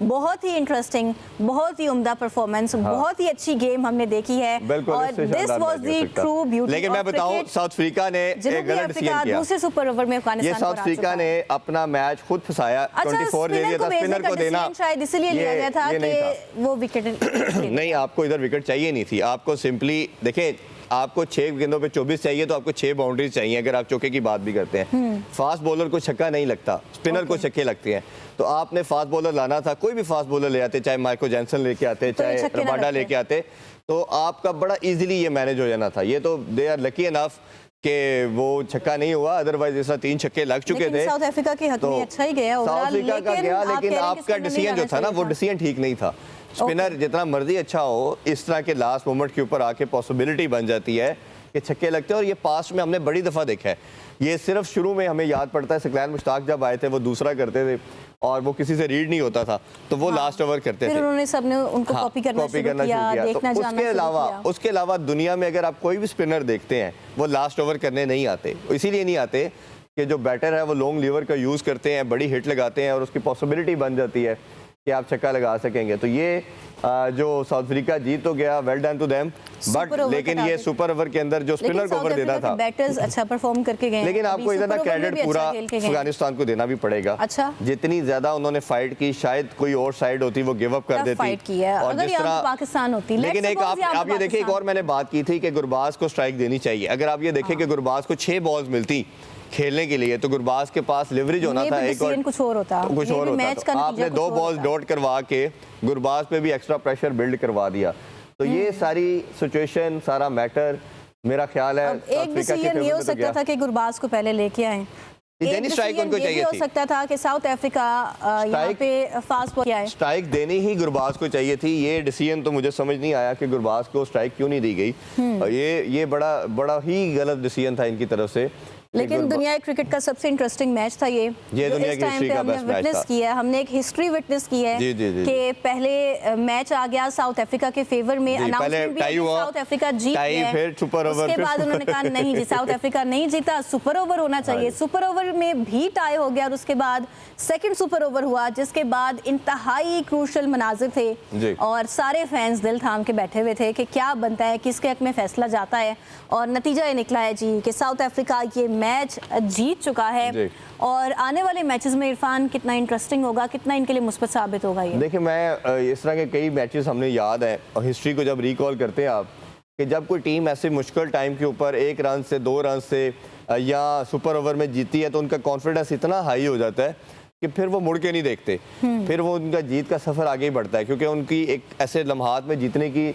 बहुत ही इंटरेस्टिंग, बहुत ही उम्दा परफॉर्मेंस, बहुत ही अच्छी गेम हमने देखी है और this was the true beauty. लेकिन मैं बताऊं, साउथ अफ्रीका ने एक गलत डिसीजन किया। दूसरे सुपर ओवर में अफगानिस्तान ये साउथ अफ्रीका ने अपना मैच खुद फंसाया। 24 ले लिया था, स्पिनर को देना शायद इसलिए लिया गया था कि वो विकेट नहीं, आपको इधर विकेट चाहिए नहीं थी। आपको सिंपली देखें, आपको 6 गेंदों पे 24 चाहिए तो आपको 6 बाउंड्रीज चाहिए। अगर आप चौके की बात भी करते हैं, फास्ट बॉलर को छक्का नहीं लगता, स्पिनर को छक्के लगते हैं। तो आपने फास्ट बॉलर लाना था, कोई भी फास्ट बॉलर ले आते, चाहे माइको जैनसन लेके आते, चाहे रबाडा लेके आते, तो आपका बड़ा इजीली ये मैनेज हो जाना था। ये तो दे आर लकी इनफ कि वो छक्का नहीं हुआ, अदरवाइज ऐसा 3 छक्के लग चुके थे। साउथ अफ्रीका के हक में अच्छा ही गया, साउथ अफ्रीका का गया, लेकिन आपका डिसीजन जो था ना, वो डिसीजन ठीक नहीं था। स्पिनर जितना मर्जी अच्छा हो, इस तरह के लास्ट मोमेंट के ऊपर आके पॉसिबिलिटी बन जाती है कि छक्के लगते हैं। और ये पास्ट में हमने बड़ी दफ़ा देखा है। ये सिर्फ शुरू में हमें याद पड़ता है, सकलैन मुश्ताक जब आए थे वो दूसरा करते थे और वो किसी से रीड नहीं होता था, तो वो लास्ट ओवर करते थे। उन्होंने सबने उनको कॉपी करना शुरू किया, देखना जानना। उसके अलावा दुनिया में अगर आप कोई भी स्पिनर देखते हैं, वो लास्ट ओवर करने नहीं आते। इसीलिए नहीं आते कि जो बैटर है वो लॉन्ग लीवर का यूज़ करते हैं, बड़ी हिट लगाते हैं और उसकी पॉसिबिलिटी बन जाती है कि आप छक्का लगा सकेंगे। तो ये जो साउथ अफ्रीका जीत तो गया, well done to them, but लेकिन ये सुपर ओवर के अंदर जो स्पिनर को ओवर देना था, बैटर्स अच्छा परफॉर्म करके गए। लेकिन आपको इधर ना क्रेडिट पूरा अफगानिस्तान को देना भी पड़ेगा। अच्छा, जितनी ज्यादा उन्होंने फाइट की, शायद कोई और साइड होती वो गिव अप कर देती और जिस तरह पाकिस्तान होती। लेकिन एक आप ये देखिए, एक और मैंने बात की थी कि गुरबाज को स्ट्राइक देनी चाहिए। अगर आप ये देखें कि गुरबाज को 6 बॉल्स मिलती खेलने के लिए, तो गुरबाज के पास लिवरेज होना था, एक और कुछ और होता। तो आपने 2 बॉल डॉट करवा के गुरबाज पे भी एक्स्ट्रा प्रेशर बिल्ड करवा दिया। तो ये सारी सिचुएशन, सारा मैटर मेरा ख्याल है एक डिसीजन ये हो सकता था कि गुरबाज को पहले लेके आए। स्ट्राइक उनको चाहिए थी। हो सकता था कि साउथ अफ्रीका यहाँ पे फास्ट बॉल आए, स्ट्राइक देनी ही गुरबाज को चाहिए थी। ये डिसीजन तो मुझे समझ नहीं आया कि गुरबाज को स्ट्राइक क्यों नहीं दी गई। ये बड़ा ही गलत डिसीजन था इनकी तरफ से। लेकिन दुनिया क्रिकेट का सबसे इंटरेस्टिंग मैच था ये दुनिया की हिस्ट्री का बेस्ट मैच था। किया हमने एक हिस्ट्री विटनेस की है कि पहले मैच आ गया साउथ अफ्रीका के फेवर में, अनाउंसमेंट भी साउथ अफ्रीका जीत गया, फिर सुपर ओवर, उसके बाद उन्होंने कहा नहीं जी साउथ अफ्रीका नहीं जीता, सुपर ओवर होना चाहिए। सुपर ओवर में भी टाई हो गया और उसके बाद सेकंड सुपर ओवर हुआ, जिसके बाद इंतहाई क्रूशल मनाजिर थे और सारे फैंस दिल थाम के बैठे हुए थे कि क्या बनता है, किसके हक में फैसला जाता है। और नतीजा ये निकला है जी कि साउथ अफ्रीका ये मैच जीत चुका है और आने वाले मैचेस में इरफान कितना इंटरेस्टिंग होगा, कितना इनके लिए मुस्बत साबित होगा। ये देखिए, मैं इस तरह के कई मैचेस हमने याद है और हिस्ट्री को जब रिकॉल करते हैं आप, कि जब कोई टीम ऐसे मुश्किल टाइम के ऊपर 1 रन से 2 रन से या सुपर ओवर में जीती है, तो उनका कॉन्फिडेंस इतना हाई हो जाता है कि फिर वो मुड़ के नहीं देखते, फिर वो उनका जीत का सफ़र आगे ही बढ़ता है, क्योंकि उनकी एक ऐसे लम्हात में जीतने की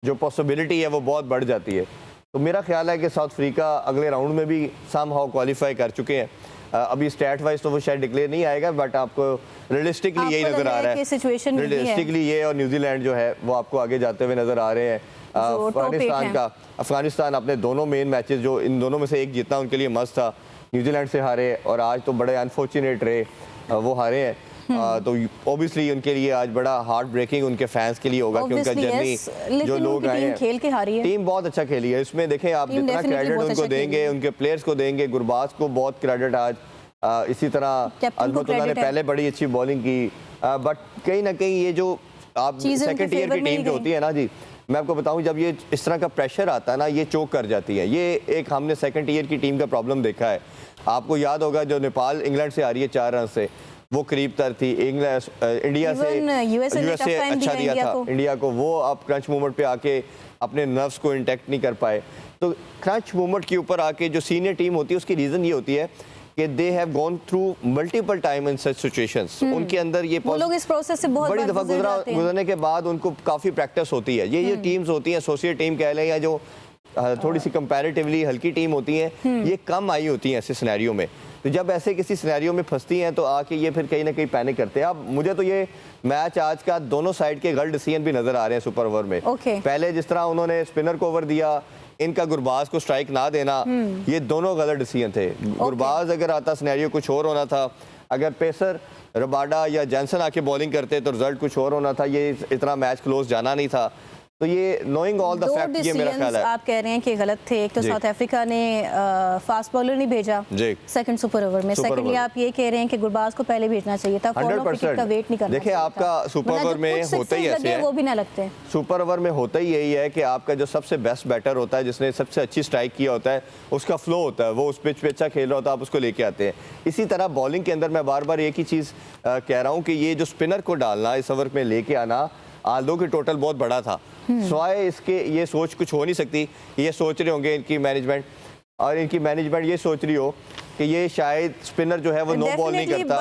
जो पॉसिबिलिटी है वो बहुत बढ़ जाती है। तो मेरा ख्याल है कि साउथ अफ्रीका अगले राउंड में भी सम हाउ क्वालिफाई कर चुके हैं। अभी स्टैट वाइज तो वो शायद डिक्लेयर नहीं आएगा, बट आपको रियलिस्टिकली यही नज़र आ रहा है। रियलिस्टिकली ये और न्यूजीलैंड जो है वो आपको आगे जाते हुए नज़र आ रहे हैं। अफगानिस्तान अपने दोनों मेन मैचेस, जो इन दोनों में से एक जीतना उनके लिए मस्त था, न्यूजीलैंड से हारे और आज तो बड़े अनफॉर्चुनेट रहे, वो हारे हैं। तो ऑब्वियसली उनके लिए आज बड़ा हार्ट ब्रेकिंग उनके फैंस के लिए होगा कि उनका जर्नी जो लोग आए हैं, खेल के हारी है। टीम बहुत अच्छा खेली है। इसमें देखें आप जितना क्रेडिट उनको देंगे, उनके प्लेयर्स को देंगे, गुरबाज को बहुत क्रेडिट आज, इसी तरह अजमतुल्लाह ने पहले बड़ी अच्छी बॉलिंग की, बट कहीं ना कहीं ये जो आप सेकंड ईयर की टीम जो होती है ना जी, मैं आपको बताऊं, जब ये इस तरह का प्रेशर आता है ना, ये चोक कर जाती है। ये एक हमने सेकंड ईयर की टीम का प्रॉब्लम देखा है। आपको याद होगा जो नेपाल इंग्लैंड से आ रही है 4 रन से, वो करीब तर थी। इंडिया से यूएसए अच्छा दिया था इंडिया को, वो अब क्रंच मूवमेंट पे आके अपने नर्व्स को इंटैक्ट नहीं कर पाए। तो क्रंच मूवमेंट के ऊपर आके जो सीनियर टीम होती है उसकी रीज़न ये होती है कि they have gone through multiple time in such situations. उनके अंदर ये लोग इस प्रोसेस से बहुत बड़ी दफ़ा गुजरने के बाद उनको काफ़ी प्रैक्टिस होती है। ये टीम्स होती हैं, एसोसिएट टीम कह लें या जो थोड़ी सी कंपैरेटिवली हल्की टीम होती हैं, ये कम आई होती हैं ऐसे सिनेरियो में। तो जब ऐसे किसी सिनेरियो में फंसती हैं तो आके ये फिर कहीं ना कहीं पैनिक करते हैं। अब मुझे तो ये मैच आज का दोनों साइड के गलत डिसीजन भी नजर आ रहे हैं सुपर ओवर में। पहले जिस तरह उन्होंने स्पिनर को ओवर दिया, इनका गुरबाज को स्ट्राइक ना देना, ये दोनों गलत डिसीजन थे। गुरबाज अगर आता सिनेरियो कुछ और होना था, अगर पेसर रबाडा या जैनसन आके बॉलिंग करते तो रिजल्ट कुछ और होना था, ये इतना मैच क्लोज जाना नहीं था। तो ये नोइंग ऑल द फैक्ट, ये मेरा ख्याल है। आप कह रहे हैं कि गलत थे। एक तो साउथ अफ्रीका ने फास्ट बॉलर नहीं भेजा सेकंड सुपर ओवर में, सेकंडली आप ये कह रहे हैं कि गुरबाज को पहले भेजना चाहिए था, 100% का वेट नहीं करना। देखिए आपका सुपर ओवर में होता ही ऐसे है, वो भी ना लगते। सुपर ओवर में होता ही यही है कि आपका जो सबसे बेस्ट बैटर होता है, जिसने सबसे अच्छी स्ट्राइक किया होता है, उसका फ्लो होता है, वो उस पिच पे अच्छा खेल रहा होता है, आप उसको लेके आते हैं। इसी तरह बॉलिंग के अंदर मैं बार बार एक ही चीज़ कह रहा हूँ कि ये जो स्पिनर को डालना, इस ओवर में लेके आना, आल्दो की टोटल बहुत बड़ा था, स्वाय इसके ये सोच कुछ हो नहीं सकती। ये सोच रहे होंगे इनकी मैनेजमेंट, और इनकी मैनेजमेंट ये सोच रही हो कि ये शायद स्पिनर जो है वो नो बॉल नहीं करता।